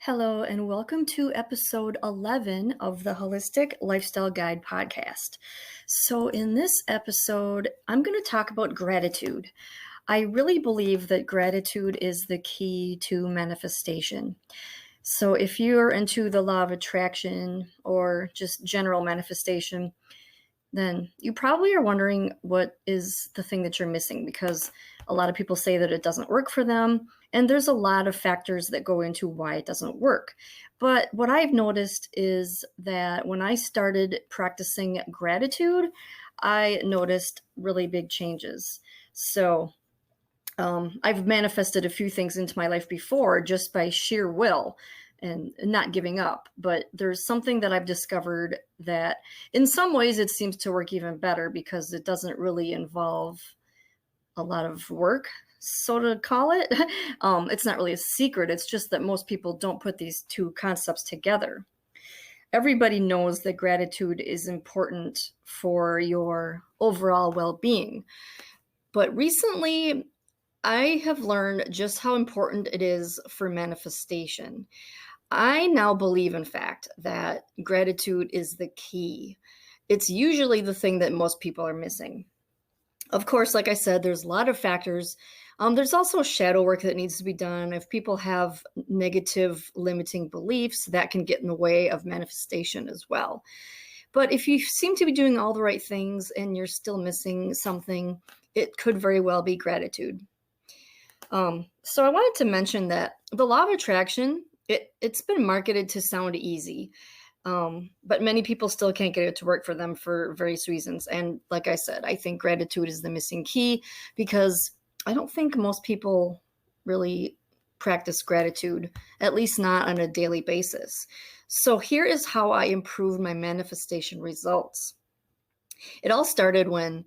Hello, and welcome to episode 11 of the Holistic Lifestyle Guide podcast. So, in this episode, I'm going to talk about gratitude. I really believe that gratitude is the key to manifestation. So, if you're into the law of attraction or just general manifestation, then you probably are wondering what is the thing that you're missing, because a lot of people say that it doesn't work for them, and there's a lot of factors that go into why it doesn't work. But what I've noticed is that when I started practicing gratitude, I noticed really big changes. So I've manifested a few things into my life before just by sheer will and not giving up. But there's something that I've discovered that in some ways it seems to work even better because it doesn't really involve a lot of work, so to call it. It's not really a secret. It's just that most people don't put these two concepts together. Everybody knows that gratitude is important for your overall well-being. But recently, I have learned just how important it is for manifestation. I now believe, in fact, that gratitude is the key. It's usually the thing that most people are missing. Of course, like I said, there's a lot of factors. There's also shadow work that needs to be done. If people have negative limiting beliefs, that can get in the way of manifestation as well. But if you seem to be doing all the right things and you're still missing something, it could very well be gratitude. So I wanted to mention that the law of attraction, it's been marketed to sound easy, but many people still can't get it to work for them for various reasons. And like I said, I think gratitude is the missing key because I don't think most people really practice gratitude, at least not on a daily basis. So here is how I improved my manifestation results. It all started when,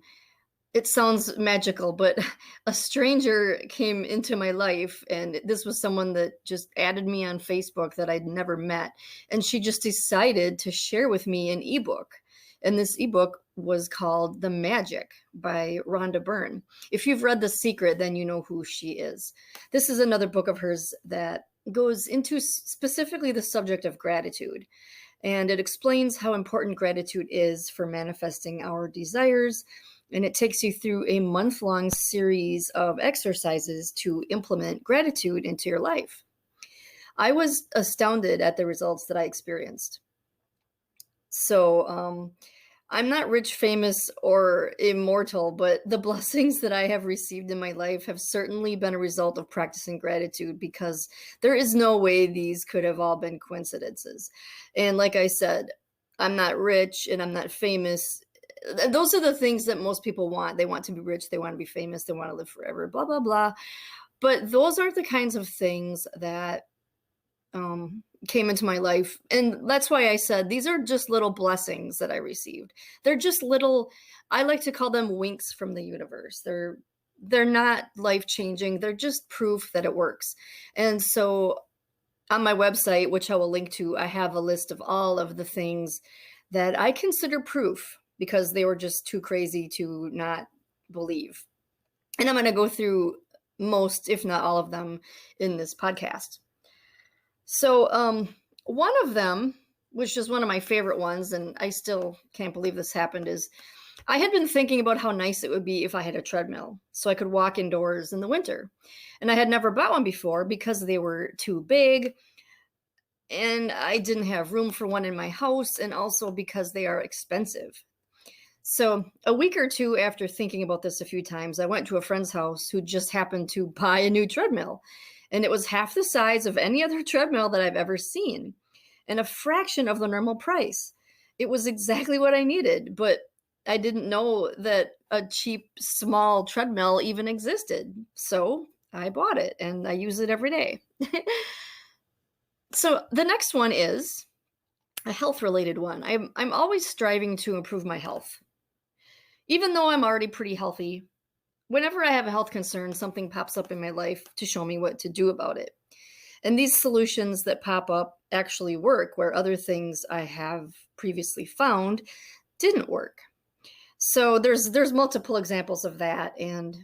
it sounds magical, but a stranger came into my life, and this was someone that just added me on Facebook that I'd never met. And she just decided to share with me an ebook. And this ebook was called The Magic by Rhonda Byrne. If you've read The Secret, then you know who she is. This is another book of hers that goes into specifically the subject of gratitude. And it explains how important gratitude is for manifesting our desires. And it takes you through a month-long series of exercises to implement gratitude into your life. I was astounded at the results that I experienced. So I'm not rich, famous, or immortal, but the blessings that I have received in my life have certainly been a result of practicing gratitude, because there is no way these could have all been coincidences. And like I said, I'm not rich and I'm not famous. Those are the things that most people want. They want to be rich, they want to be famous, they want to live forever, blah, blah, blah. But those aren't the kinds of things that came into my life. And that's why I said these are just little blessings that I received. They're just little, I like to call them winks from the universe. They're not life-changing. They're just proof that it works. And so on my website, which I will link to, I have a list of all of the things that I consider proof, because they were just too crazy to not believe. And I'm going to go through most, if not all of them, in this podcast. So one of them, which is one of my favorite ones, and I still can't believe this happened, is I had been thinking about how nice it would be if I had a treadmill so I could walk indoors in the winter. And I had never bought one before because they were too big, and I didn't have room for one in my house, and also because they are expensive. So a week or two after thinking about this a few times, I went to a friend's house who just happened to buy a new treadmill. And it was half the size of any other treadmill that I've ever seen, and a fraction of the normal price. It was exactly what I needed, but I didn't know that a cheap, small treadmill even existed. So I bought it, and I use it every day. So the next one is a health-related one. I'm always striving to improve my health. Even though I'm already pretty healthy, whenever I have a health concern, something pops up in my life to show me what to do about it. And these solutions that pop up actually work, where other things I have previously found didn't work. So there's multiple examples of that. And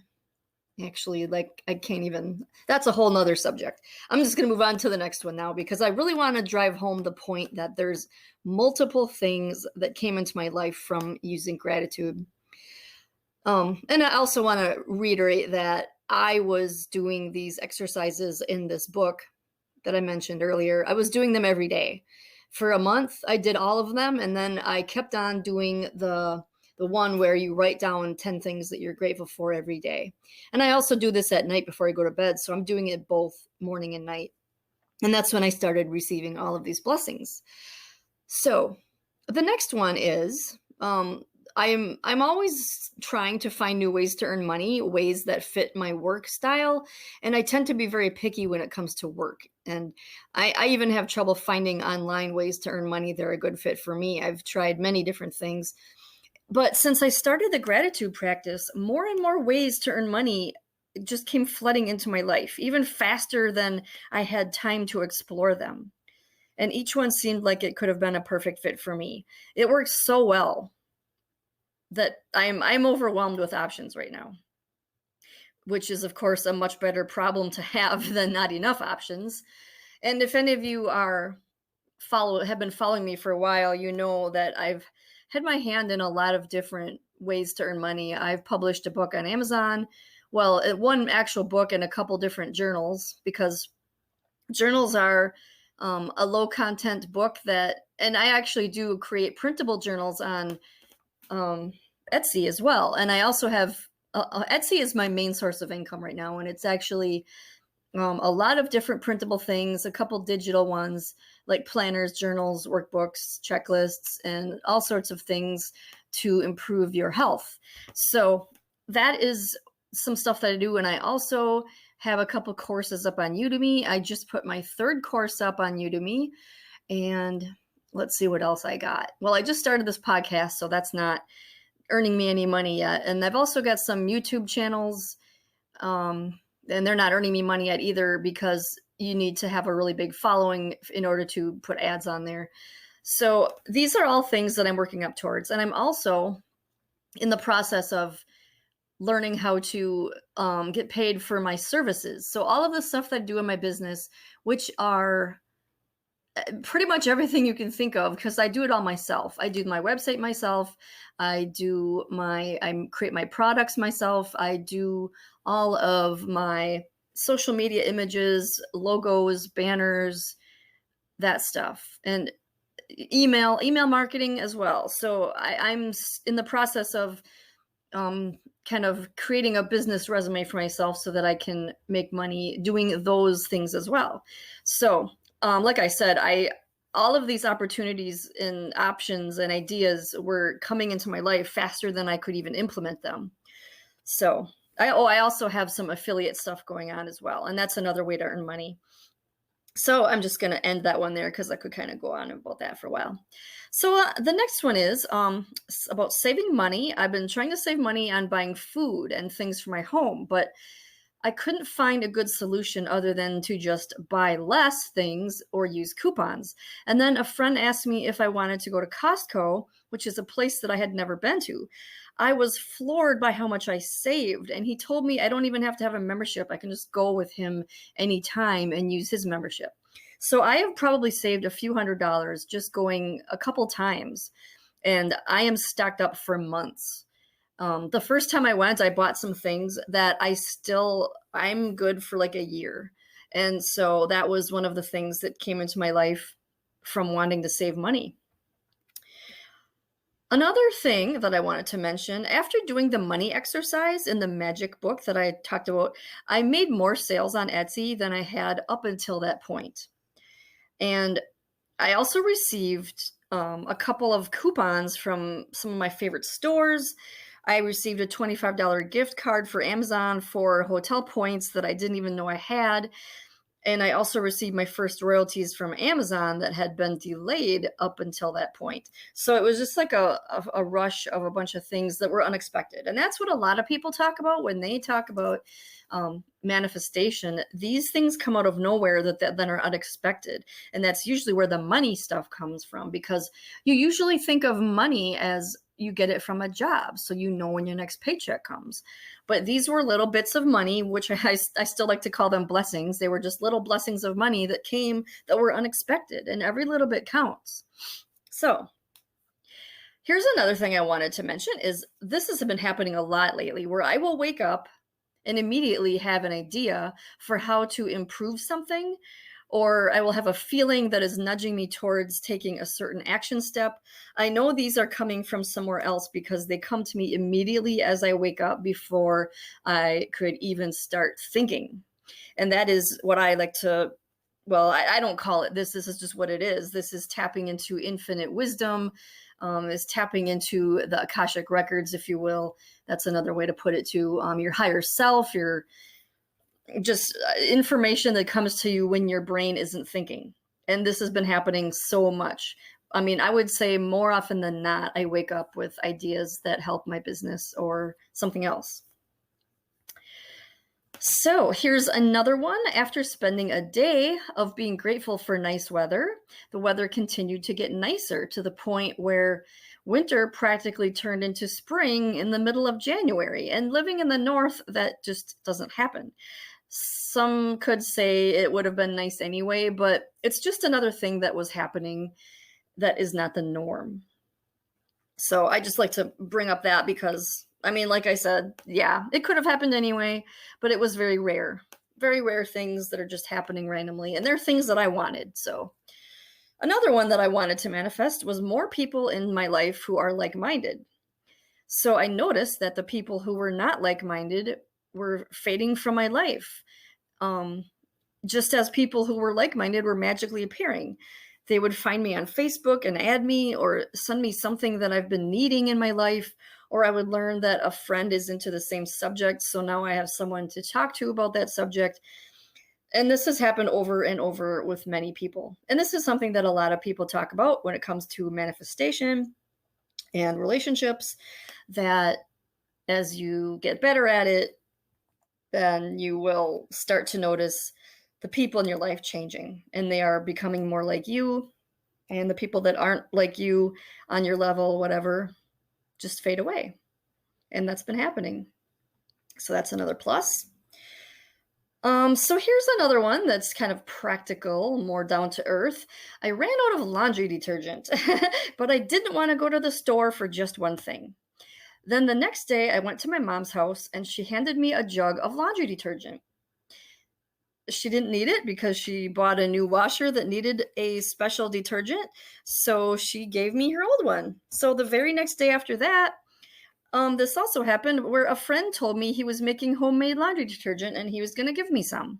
Actually, like, I can't even, that's a whole nother subject. I'm just going to move on to the next one now because I really want to drive home the point that there's multiple things that came into my life from using gratitude. And I also want to reiterate that I was doing these exercises in this book that I mentioned earlier. I was doing them every day. For a month, I did all of them, and then I kept on doing the one where you write down 10 things that you're grateful for every day. And I also do this at night before I go to bed, so I'm doing it both morning and night. And that's when I started receiving all of these blessings. So the next one is I'm always trying to find new ways to earn money, ways that fit my work style. And I tend to be very picky when it comes to work. And I even have trouble finding online ways to earn money that are a good fit for me. I've tried many different things. But since I started the gratitude practice, more and more ways to earn money just came flooding into my life, even faster than I had time to explore them. And each one seemed like it could have been a perfect fit for me. It works so well that I'm overwhelmed with options right now, which is, of course, a much better problem to have than not enough options. And if any of you have been following me for a while, you know that I've had my hand in a lot of different ways to earn money. I've published a book on Amazon. Well, one actual book and a couple different journals, because journals are a low content book and I actually do create printable journals on Etsy as well. And I also have, Etsy is my main source of income right now. And it's actually a lot of different printable things, a couple digital ones like planners, journals, workbooks, checklists, and all sorts of things to improve your health. So that is some stuff that I do. And I also have a couple courses up on Udemy. I just put my 3rd course up on Udemy. And let's see what else I got. Well, I just started this podcast, so that's not earning me any money yet. And I've also got some YouTube channels. And they're not earning me money yet either, because you need to have a really big following in order to put ads on there. So these are all things that I'm working up towards. And I'm also in the process of learning how to get paid for my services. So all of the stuff that I do in my business, which are pretty much everything you can think of, because I do it all myself. I do my website myself. I create my products myself. I do all of my social media images, logos, banners, that stuff, and email marketing as well. So I'm in the process of kind of creating a business resume for myself so that I can make money doing those things as well. So like I said, all of these opportunities and options and ideas were coming into my life faster than I could even implement them. So I also have some affiliate stuff going on as well. And that's another way to earn money. So I'm just going to end that one there because I could kind of go on about that for a while. So the next one is about saving money. I've been trying to save money on buying food and things for my home, but I couldn't find a good solution other than to just buy less things or use coupons. And then a friend asked me if I wanted to go to Costco, which is a place that I had never been to. I was floored by how much I saved. And he told me I don't even have to have a membership. I can just go with him anytime and use his membership. So I have probably saved a few $100s just going a couple times. And I am stocked up for months. The first time I went, I bought some things that I'm good for like a year. And so that was one of the things that came into my life from wanting to save money. Another thing that I wanted to mention, after doing the money exercise in the magic book that I talked about, I made more sales on Etsy than I had up until that point. And I also received a couple of coupons from some of my favorite stores. I received a $25 gift card for Amazon for hotel points that I didn't even know I had. And I also received my first royalties from Amazon that had been delayed up until that point. So it was just like a rush of a bunch of things that were unexpected. And that's what a lot of people talk about when they talk about manifestation. These things come out of nowhere that then are unexpected. And that's usually where the money stuff comes from, because you usually think of money as you get it from a job, so you know when your next paycheck comes. But these were little bits of money, which I still like to call them blessings. They were just little blessings of money that came that were unexpected, and every little bit counts. So here's another thing I wanted to mention is this has been happening a lot lately, where I will wake up and immediately have an idea for how to improve something, or I will have a feeling that is nudging me towards taking a certain action step. I know these are coming from somewhere else because they come to me immediately as I wake up before I could even start thinking. And that is what I like to, well, I don't call it this. This is just what it is. This is tapping into infinite wisdom, is tapping into the Akashic records, if you will. That's another way to put it too. Your higher self, your just information that comes to you when your brain isn't thinking. And this has been happening so much. I mean, I would say more often than not, I wake up with ideas that help my business or something else. So here's another one. After spending a day of being grateful for nice weather, the weather continued to get nicer to the point where winter practically turned into spring in the middle of January. And living in the north, that just doesn't happen. Some could say it would have been nice anyway, but it's just another thing that was happening that is not the norm. So I just like to bring up that because, I mean, like I said, yeah, it could have happened anyway, but it was very rare things that are just happening randomly. And they're things that I wanted. So another one that I wanted to manifest was more people in my life who are like-minded. So I noticed that the people who were not like-minded were fading from my life. Just as people who were like-minded were magically appearing. They would find me on Facebook and add me or send me something that I've been needing in my life, or I would learn that a friend is into the same subject. So now I have someone to talk to about that subject. And this has happened over and over with many people. And this is something that a lot of people talk about when it comes to manifestation and relationships, that as you get better at it, then you will start to notice the people in your life changing, and they are becoming more like you, and the people that aren't like you on your level, whatever, just fade away. And that's been happening. So that's another plus. So here's another one that's kind of practical, more down to earth. I ran out of laundry detergent, but I didn't want to go to the store for just one thing. Then the next day I went to my mom's house and she handed me a jug of laundry detergent. She didn't need it because she bought a new washer that needed a special detergent. So she gave me her old one. So the very next day after that, this also happened where a friend told me he was making homemade laundry detergent and he was going to give me some.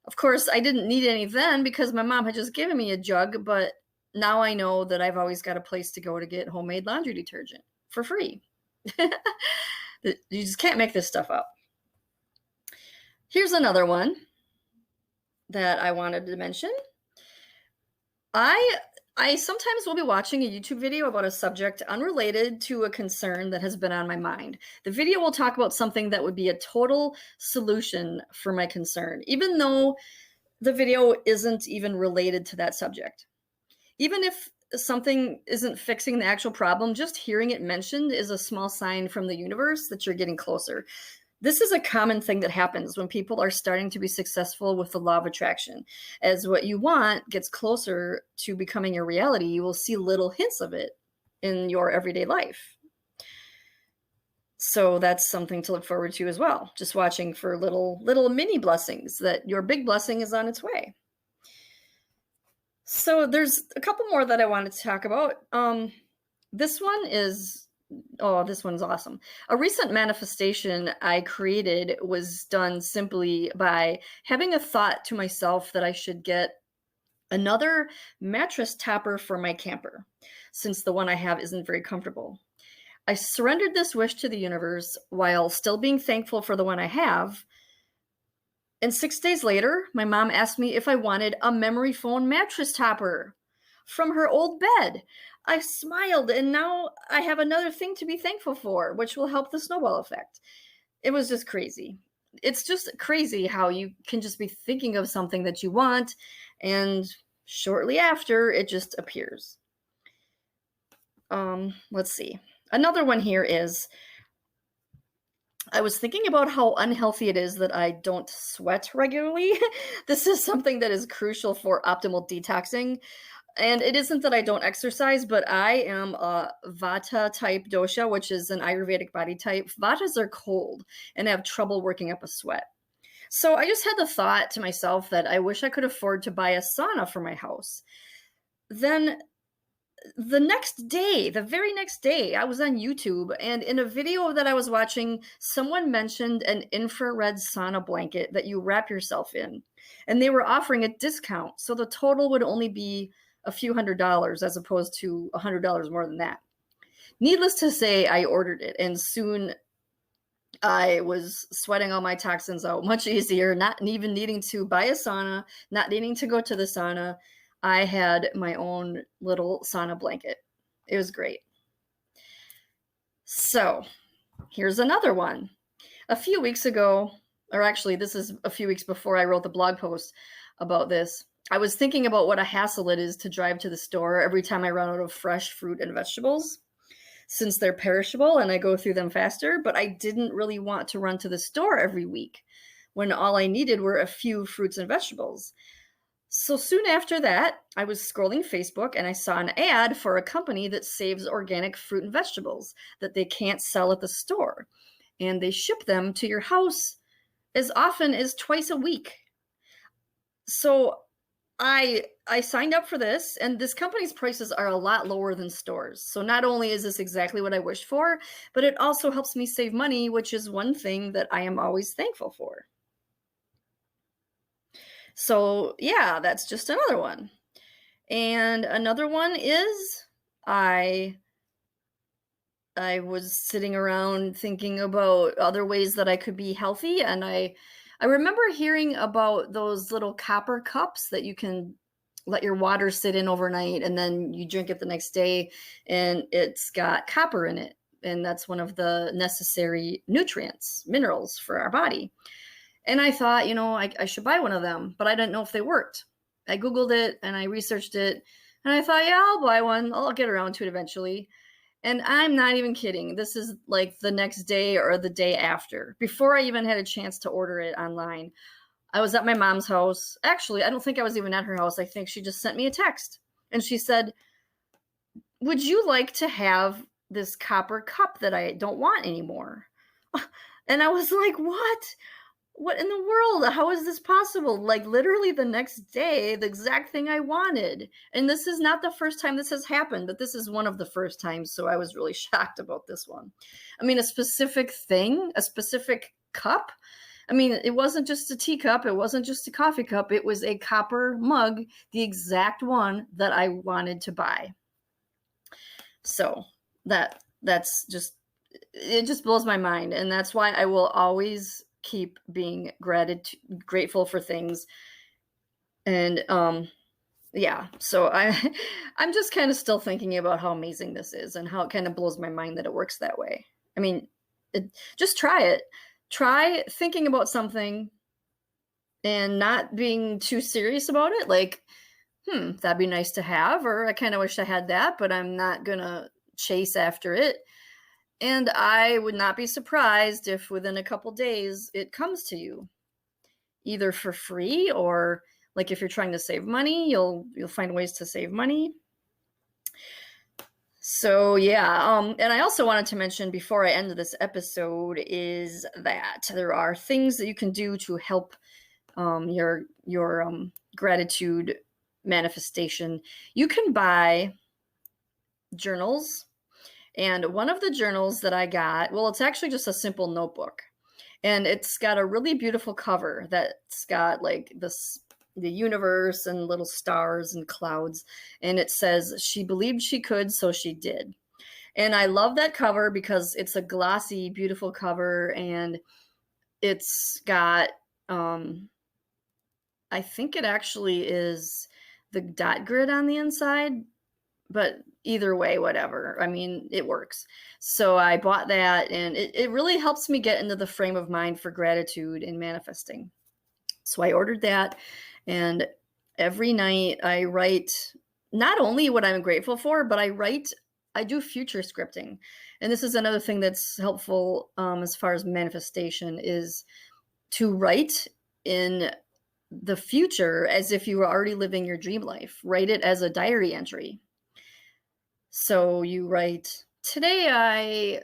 Of course, I didn't need any then because my mom had just given me a jug, but now I know that I've always got a place to go to get homemade laundry detergent for free. You just can't make this stuff up. Here's another one that I wanted to mention. I sometimes will be watching a YouTube video about a subject unrelated to a concern that has been on my mind. The video will talk about something that would be a total solution for my concern, even though the video isn't even related to that subject. Even if something isn't fixing the actual problem, just hearing it mentioned is a small sign from the universe that you're getting closer. This is a common thing that happens when people are starting to be successful with the law of attraction. As what you want gets closer to becoming a reality, you will see little hints of it in your everyday life. So that's something to look forward to as well. Just watching for little mini blessings that your big blessing is on its way. So there's a couple more that I wanted to talk about. This one's awesome. A recent manifestation I created was done simply by having a thought to myself that I should get another mattress topper for my camper, since the one I have isn't very comfortable. I surrendered this wish to the universe while still being thankful for the one I have. And 6 days later, my mom asked me if I wanted a memory foam mattress topper from her old bed. I smiled, and now I have another thing to be thankful for, which will help the snowball effect. It was just crazy. It's just crazy how you can just be thinking of something that you want, and shortly after, it just appears. Let's see. Another one here is, I was thinking about how unhealthy it is that I don't sweat regularly. This is something that is crucial for optimal detoxing. And it isn't that I don't exercise, but I am a Vata type dosha, which is an Ayurvedic body type. Vatas are cold and have trouble working up a sweat. So I just had the thought to myself that I wish I could afford to buy a sauna for my house. Then the very next day, I was on YouTube, and in a video that I was watching, someone mentioned an infrared sauna blanket that you wrap yourself in, and they were offering a discount. So the total would only be a few $100s as opposed to $100 more than that. Needless to say, I ordered it, and soon I was sweating all my toxins out much easier, not even needing to buy a sauna, not needing to go to the sauna. I had my own little sauna blanket. It was great. So here's another one. A few weeks ago, or actually this is a few weeks before I wrote the blog post about this, I was thinking about what a hassle it is to drive to the store every time I run out of fresh fruit and vegetables, since they're perishable and I go through them faster, but I didn't really want to run to the store every week when all I needed were a few fruits and vegetables. So soon after that, I was scrolling Facebook and I saw an ad for a company that saves organic fruit and vegetables that they can't sell at the store. And they ship them to your house as often as twice a week. So I signed up for this, and this company's prices are a lot lower than stores. So not only is this exactly what I wished for, but it also helps me save money, which is one thing that I am always thankful for. So yeah, that's just another one. And another one is I was sitting around thinking about other ways that I could be healthy, and I remember hearing about those little copper cups that you can let your water sit in overnight and then you drink it the next day, and it's got copper in it, and that's one of the necessary nutrients, minerals for our body. And I thought, I should buy one of them, but I didn't know if they worked. I Googled it and I researched it, and I thought, yeah, I'll buy one. I'll get around to it eventually. And I'm not even kidding. This is like the next day or the day after, before I even had a chance to order it online. I was at my mom's house. Actually, I don't think I was even at her house. I think she just sent me a text. And she said, would you like to have this copper cup that I don't want anymore? And I was like, what? What in the world? How is this possible? Like literally the next day, the exact thing I wanted. And this is not the first time this has happened, but this is one of the first times. So I was really shocked about this one. I mean, a specific thing, a specific cup. I mean, it wasn't just a teacup. It wasn't just a coffee cup. It was a copper mug, the exact one that I wanted to buy. So that's just, it just blows my mind. And that's why I will always keep being grateful for things. And yeah, so I'm just kind of still thinking about how amazing this is and how it kind of blows my mind that it works that way. I mean, just try it. Try thinking about something and not being too serious about it. Like, that'd be nice to have, or I kind of wish I had that, but I'm not gonna chase after it. And I would not be surprised if within a couple days it comes to you, either for free, or like if you're trying to save money, you'll find ways to save money. So yeah, and I also wanted to mention before I end this episode is that there are things that you can do to help your gratitude manifestation. You can buy journals. And one of the journals that I got, well, it's actually just a simple notebook. And it's got a really beautiful cover that's got like the universe and little stars and clouds. And it says, she believed she could, so she did. And I love that cover because it's a glossy, beautiful cover. And it's got, I think it actually is the dot grid on the inside. But either way, whatever. I mean, it works. So I bought that, and it really helps me get into the frame of mind for gratitude and manifesting. So I ordered that, and every night I write not only what I'm grateful for, but I write do future scripting. And this is another thing that's helpful as far as manifestation, is to write in the future as if you were already living your dream life. Write it as a diary entry. So you write, today I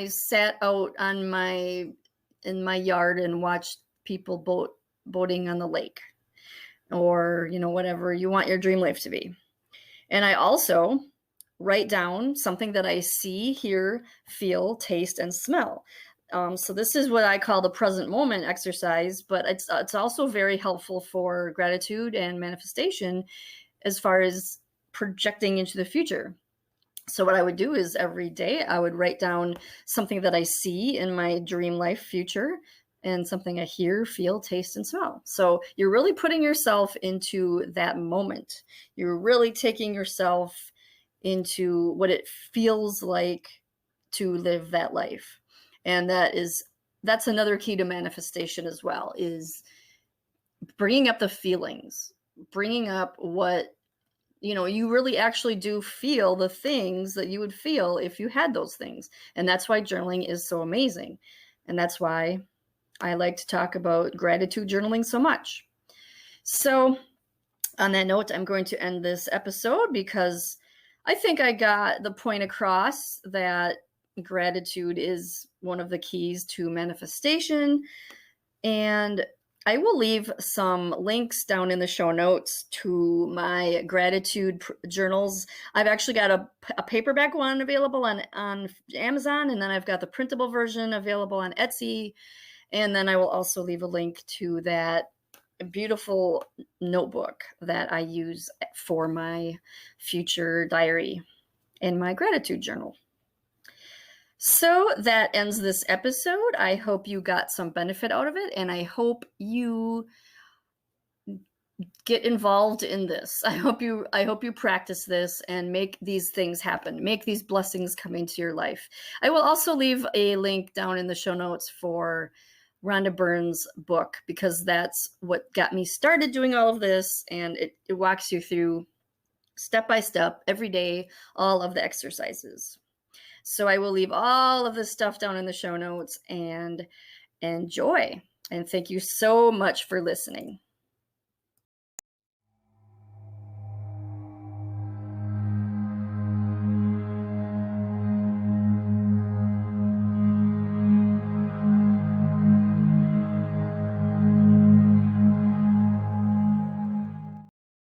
sat out in my yard and watched people boating on the lake, or, whatever you want your dream life to be. And I also write down something that I see, hear, feel, taste, and smell. So this is what I call the present moment exercise, but it's also very helpful for gratitude and manifestation as far as projecting into the future. So what I would do is every day I would write down something that I see in my dream life future, and something I hear, feel, taste, and smell. So you're really putting yourself into that moment. You're really taking yourself into what it feels like to live that life. And that's another key to manifestation as well, is bringing up the feelings, bringing up what, you really actually do feel the things that you would feel if you had those things. And that's why journaling is so amazing. And that's why I like to talk about gratitude journaling so much. So on that note, I'm going to end this episode because I think I got the point across that gratitude is one of the keys to manifestation. And I will leave some links down in the show notes to my gratitude journals. I've actually got a paperback one available on Amazon, and then I've got the printable version available on Etsy. And then I will also leave a link to that beautiful notebook that I use for my future diary and my gratitude journal. So that ends this episode. I hope you got some benefit out of it, and I hope you get involved in this. I hope you practice this and make these things happen. Make these blessings come into your life. I will also leave a link down in the show notes for Rhonda Byrne's book, because that's what got me started doing all of this, and it walks you through step by step every day all of the exercises. So I will leave all of this stuff down in the show notes, and enjoy. And thank you so much for listening.